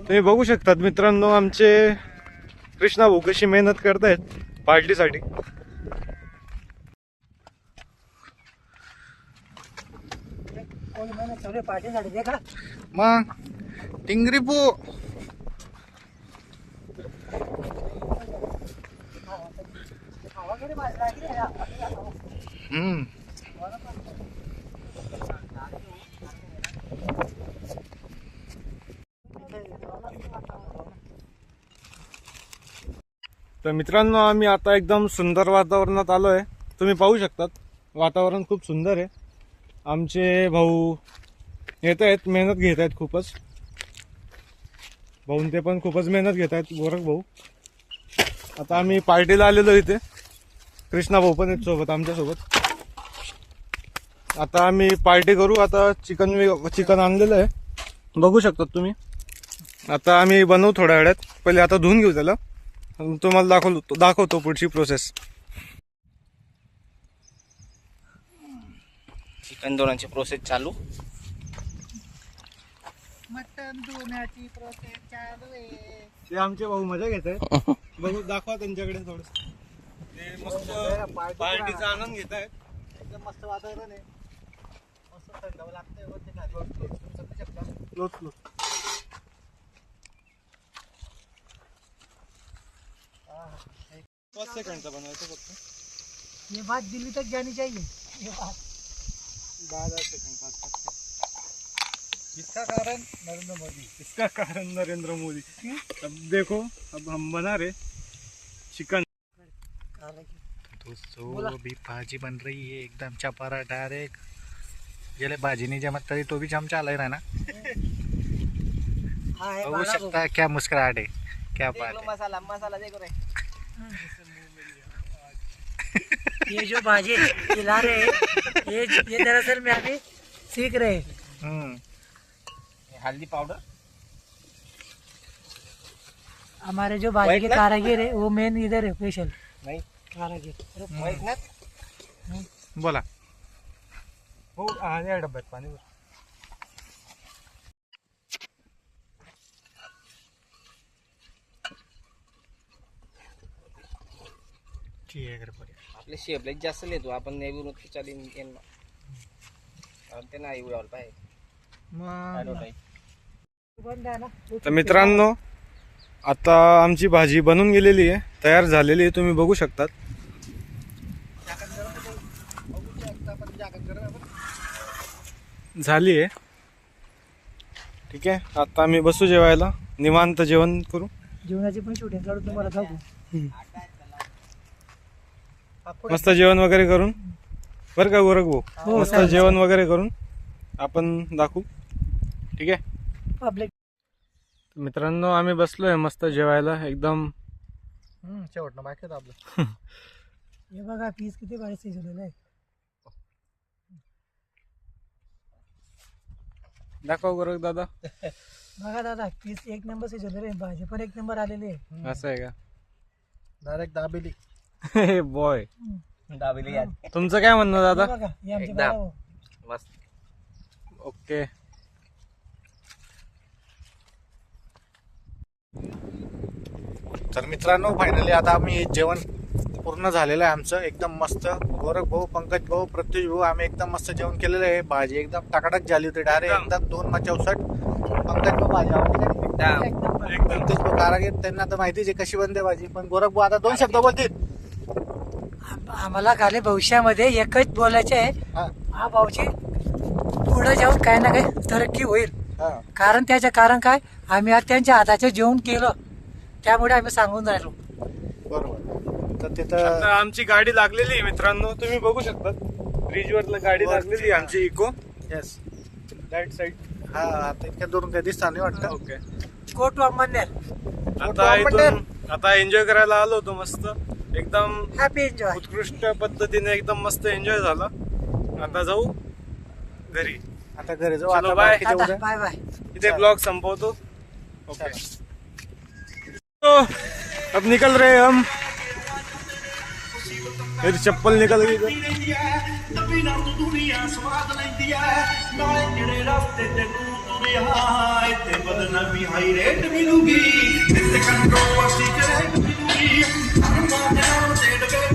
तुम्ही बघू शकतात मित्रांनो, आमचे कृष्णा भाऊ कशी मेहनत करतायत पार्टीसाठी. मग टिंगरी पू तर मित्रांनो, आम्ही आता एकदम सुंदर वातावरणात आलोय. तुम्ही पाहू शकतात वातावरण खूप सुंदर आहे. आमचे भाऊ येत आहेत, मेहनत घेत आहेत खूपच. भाऊन ते पण खूपच मेहनत घेत आहेत, गोरख भाऊ. आता आम्ही पार्टीला आलेलो इथे. कृष्णा भाऊ पण आहेत सोबत आमच्यासोबत. आता आम्ही पार्टी करू. आता चिकन आणलेलं आहे, बघू शकतात तुम्ही. आता आम्ही बनवू थोड्या वेळात. पहिले आता धुवून घेऊ त्याला, तुम्हाला दाखवतो पुढची प्रोसेस. चिकन धुण्याची प्रोसेस चालू. मटन धुण्याची प्रोसेस चालू आहे. ते आमचे भाऊ मजा घेत आहेत. बघू, दाखवा त्यांच्याकडे थोडं. ते मस्त पार्टीचा आनंद घेत आहेत. एकदम मस्त वातावरण आहे. मस्त थंडावं लागतंय. लोट लोट. 5 सेकंडचा बनवायचं फक्त. ये बात दिल्ली तक जानी चाहिए. ये बात 10 सेकंड 5. इसका कारण नरेंद्र मोदी. इसका कारण नरेंद्र मोदी. अब देखो, अब हम बना रहे चिकन. दोस्तों अभी भाजी बन रही है एकदम चपारा डायरेक्ट. जले भाजी नहीं जमत तरी तो भी चमचा ले रहा है ना. हो सकता है. क्या मुस्कुराहट है, क्या बात है. मसाला मसाला देखो रे. ये जो भाजी खिला रहे हैं, ये दरअसल में अभी सीख रहे हैं. हल्दी पाउडर. हमारे जो भाजी के कारागिर है वो मेन इधर है. स्पेशल नहीं कारागिर. बोला. हो, या डब्यात पाणी भर. आपले शेपले जास्त लेतो आपण. नेहमी चालीन ते नाही उडावलं पाहिजे. तर मित्रांनो, आता आमची भाजी बनून गेलेली आहे, तयार झालेली आहे. तुम्ही बघू शकतात. झाली आहे. ठीक आहे, आता आम्ही बसू जेवायला. निवांत जेवण करू. जेवणाची पण शूटिंग काढू तुम्हाला दाखवू. मस्त जेवण वगैरे करून, बरं का गोरख भाऊ, मस्त जेवण वगैरे करून आपण दाखवू. ठीक आहे पब्लिक. मित्रांनो, आम्ही बसलोय मस्त जेवायला एकदम. शेवटनं बाकी आपलं. हे बघा पीस किती भारी शिजवलेलं आहे. दाखव गोरख दादा. बघा दादा, पीस एक नंबर शिजवलेले आहे. भाजी पण एक नंबर आलेली आहे. असं आहे का. डायरेक्ट दाबेली. बॉय, दाबेली यार. तुमचं काय म्हणणं दादा. बघा हे आमचे एकदम. भाऊ. मस्त. ओके. तर मित्रांनो, फायनली आता आम्ही जेवण पूर्ण झालेलं आहे आमचं. एकदम मस्त. गोरख भाऊ, पंकज भाऊ, प्रत्युष भाऊ, आम्ही एकदम मस्त जेवण केलेलं आहे. भाजी एकदम टकाटक झाली होती. डायरेक्ट एकदम 2 पंकज भाऊ भाजी आवडली. प्रत्युष भाऊ कारागीर, त्यांना तर माहितीच आहे कशी बनते भाजी. पण गोरख भाऊ आता 2 शब्द बोलतील. आम्हाला खाली भविष्यामध्ये एकच बोलायचे आहे. हा भाऊची पुढे जाऊन काही ना काही तरक्की होईल. कारण त्याचं कारण काय, आम्ही आज त्यांच्या हाताचं जेवण केलं. त्यामुळे आम्ही सांगून राहिलो. बरोबर. तर तिथं आता आमची गाडी लागलेली आहे मित्रांनो, तुम्ही बघू शकता ब्रिजवरला गाडी लागलेली आहे आमची इको येस. Right side. हा आता इतक्या दुरून काही दिसता नाही वाटतं. ओके. Go to Amalner. आता इथून आता एन्जॉय करायला आलो होतो मस्त एकदम हॅपी एन्जॉय. उत्कृष्ट पद्धतीने एकदम मस्त एन्जॉय झाला. आता जाऊ घरी. आता घरी जाऊ. चलो, आता बाय. बाकीचे उद्या. Bye bye. इथे ब्लॉग संपवतो. ओके. तो अब निकल रहे हम. मेरी चप्पल निकल गई. ਤਬੀ ਨਾਲ ਤੂੰ ਦੁਨੀਆ ਸਵਾਦ ਲੈਂਦੀ ਐ ਨਾਲੇ ਜਿਹੜੇ ਰਸਤੇ ਤੇ ਤੂੰ ਤੁਰਿਆ ਇੱਥੇ ਬਦਨਾਮੀ ਹਾਈ ਰੇਟ ਮਿਲੂਗੀ ਇੱਥੇ ਕੰਟਰੋਵਰਸੀ ਚ ਰੇਟ ਮਿਲੂਗੀ ਹਰ ਮਾਂ ਦੇ ਨਾਮ ਤੇ ਡਬੇ